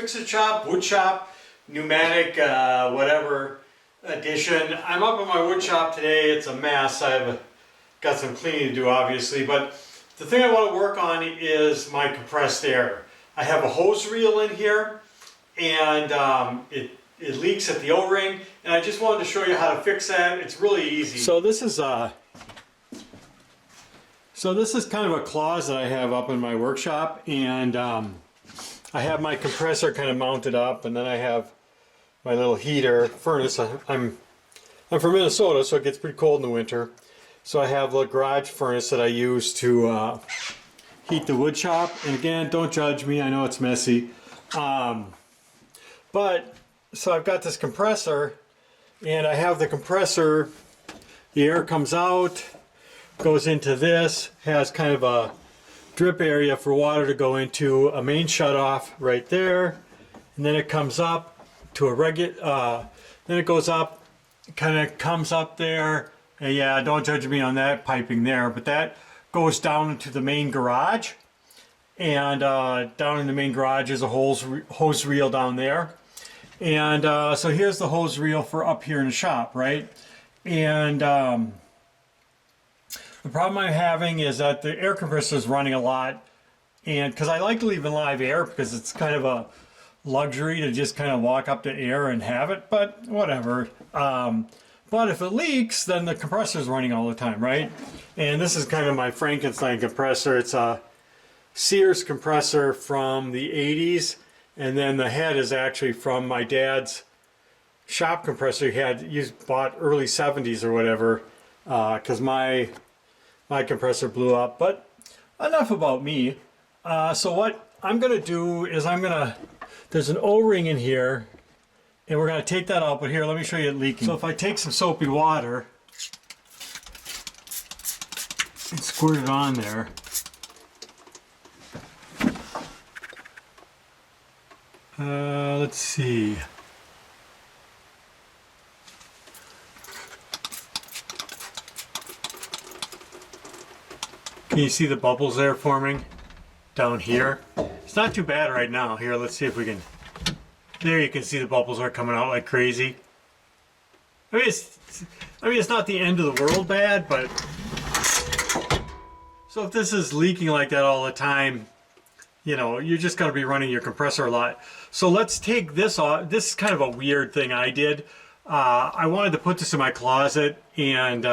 fix-it shop, wood shop, pneumatic, whatever edition. I'm up in my wood shop today. It's a mess. I've got some cleaning to do, obviously, but the thing I want to work on is my compressed air. I have a hose reel in here, and it leaks at the O-ring, and I just wanted to show you how to fix that. It's really easy. So this is kind of a closet I have up in my workshop, and I have my compressor kind of mounted up, and then I have my little heater furnace. I'm from Minnesota, so it gets pretty cold in the winter. So I have a garage furnace that I use to heat the wood shop. And again, don't judge me, I know it's messy. But so I've got this compressor, and I have the compressor, the air comes out, goes into this, has kind of a drip area for water to go into, a main shutoff right there, and then it comes up to a regular, then it goes up, kind of comes up there, and yeah, don't judge me on that piping there, but that goes down into the main garage, and down in the main garage is a hose reel down there, and so here's the hose reel for up here in the shop, right? And the problem I'm having is that the air compressor is running a lot, and because I like to leave in live air because it's kind of a luxury to just kind of walk up to air and have it, but whatever. But if it leaks, then the compressor is running all the time, right? And this is kind of my Frankenstein compressor. It's a Sears compressor from the 80s, and then the head is actually from my dad's shop compressor he bought early 70s or whatever, because my compressor blew up. But enough about me. So what I'm gonna do is there's an O-ring in here, and we're gonna take that out, but here, let me show you it leaking. So if I take some soapy water and squirt it on there, let's see. Can you see the bubbles there forming down here? It's not too bad right now. Here, let's see if we can. There, you can see the bubbles are coming out like crazy. I mean, it's not the end of the world bad, but so if this is leaking like that all the time, you know, you're just going to be running your compressor a lot. So let's take this off. This is kind of a weird thing I did. I wanted to put this in my closet, and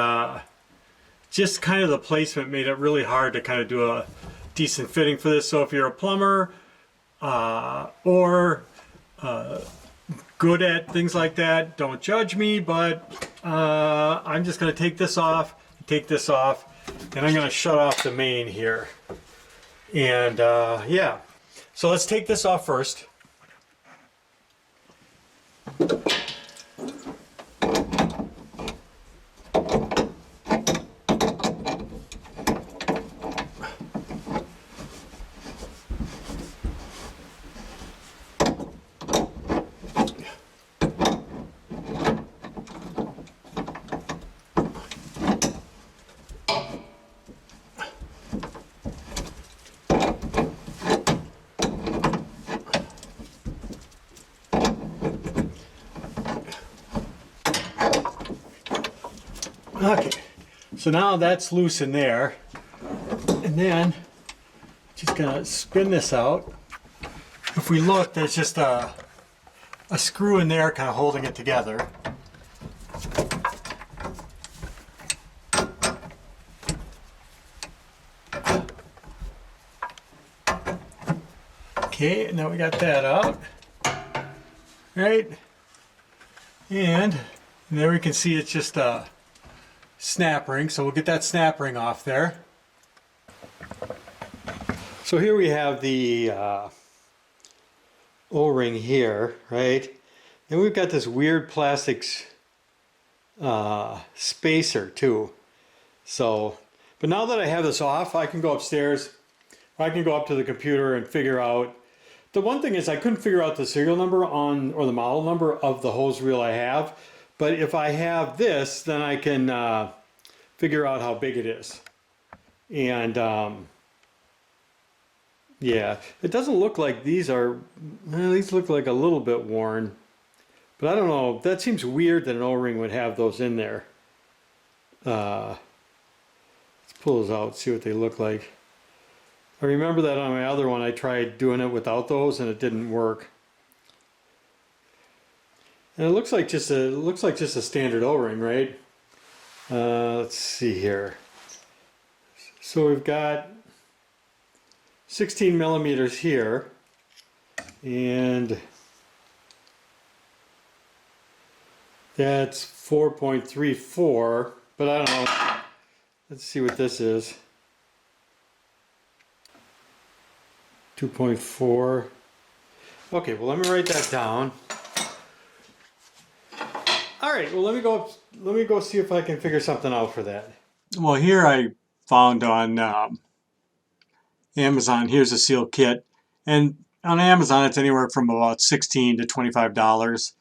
just kind of the placement made it really hard to kind of do a decent fitting for this. So if you're a plumber or good at things like that, don't judge me, but I'm just going to take this off, and I'm going to shut off the main here. And yeah, so let's take this off first. Okay, so now that's loose in there, and then just gonna spin this out. If we look, there's just a screw in there kind of holding it together. Okay, now we got that out, right? And there we can see it's just a snap ring, so we'll get that snap ring off there. So here we have the O-ring here, right? And we've got this weird plastic spacer too. So, but now that I have this off, I can go upstairs, I can go up to the computer and figure out. The one thing is I couldn't figure out the serial number or the model number of the hose reel I have. But if I have this, then I can figure out how big it is. And Yeah, it doesn't look like these are, well, these look like a little bit worn. But I don't know, that seems weird that an O-ring would have those in there. Let's pull those out, see what they look like. I remember that on my other one I tried doing it without those and it didn't work. And it looks like just a standard O-ring, right? Let's see here. So we've got 16 millimeters here, and that's 4.34, but I don't know. Let's see what this is. 2.4. Okay, well, let me write that down. All right, well, let me go see if I can figure something out for that. Well, here I found on Amazon, here's a seal kit, and on Amazon it's anywhere from about $16 to $25,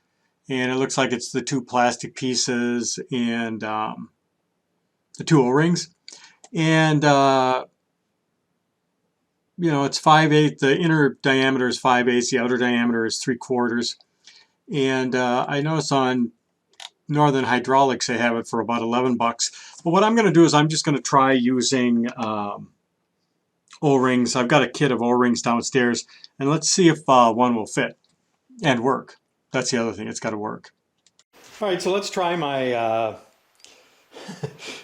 and it looks like it's the 2 plastic pieces and the 2 O-rings, and you know, it's 5/8. The inner diameter is 5/8, the outer diameter is 3/4, and I noticed on Northern Hydraulics they have it for about 11 bucks. But what I'm going to do is I'm just going to try using O-rings. I've got a kit of O-rings downstairs, and let's see if one will fit and work. That's the other thing, it's got to work. All right, so let's try my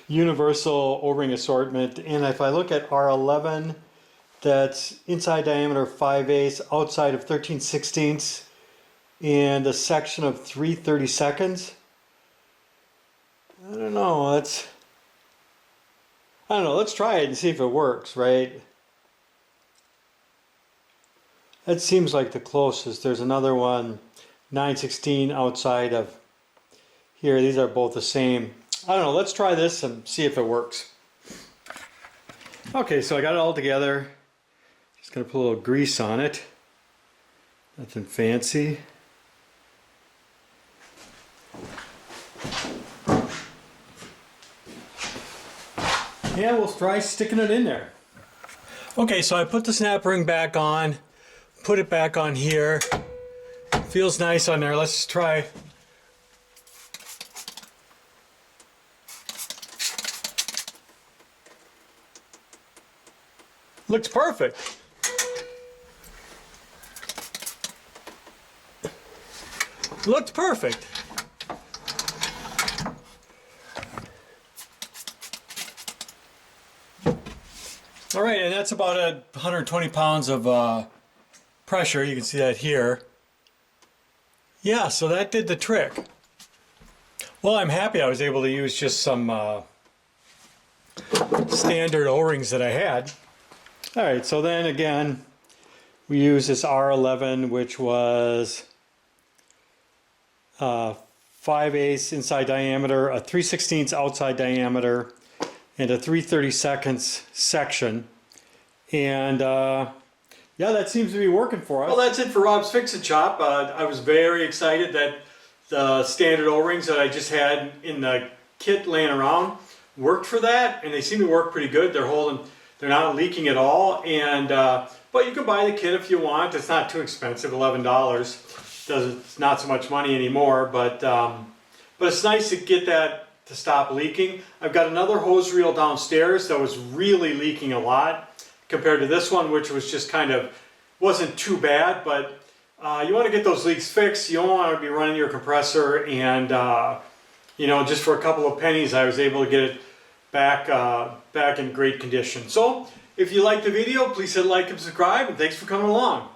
universal O-ring assortment, and if I look at R11, that's inside diameter 5/8, outside of 13/16, and a section of 3/32. I don't know, let's try it and see if it works, right? That seems like the closest. There's another one, 9/16 outside of here. These are both the same. I don't know, let's try this and see if it works. Okay, so I got it all together. Just gonna put a little grease on it. Nothing fancy. And we'll try sticking it in there. Okay, so I put the snap ring back on, put it back on here. Feels nice on there. Let's try. Looks perfect. Looks perfect. All right, and that's about 120 pounds of pressure. You can see that here. Yeah, so that did the trick. Well, I'm happy I was able to use just some standard O-rings that I had. All right, so then again, we use this R11, which was 5/8 inside diameter, a 3/16 outside diameter, and a 3/32 section. And yeah, that seems to be working for us. Well, that's it for Rob's Fix-It Shop. I was very excited that the standard O-rings that I just had in the kit laying around worked for that, and they seem to work pretty good. They're not leaking at all, and but you can buy the kit if you want. It's not too expensive, $11. It's not so much money anymore, but it's nice to get that to stop leaking. I've got another hose reel downstairs that was really leaking a lot compared to this one, which was just wasn't too bad, but you want to get those leaks fixed. You don't want to be running your compressor, and you know, just for a couple of pennies I was able to get it back in great condition. So if you liked the video, please hit like and subscribe, and thanks for coming along.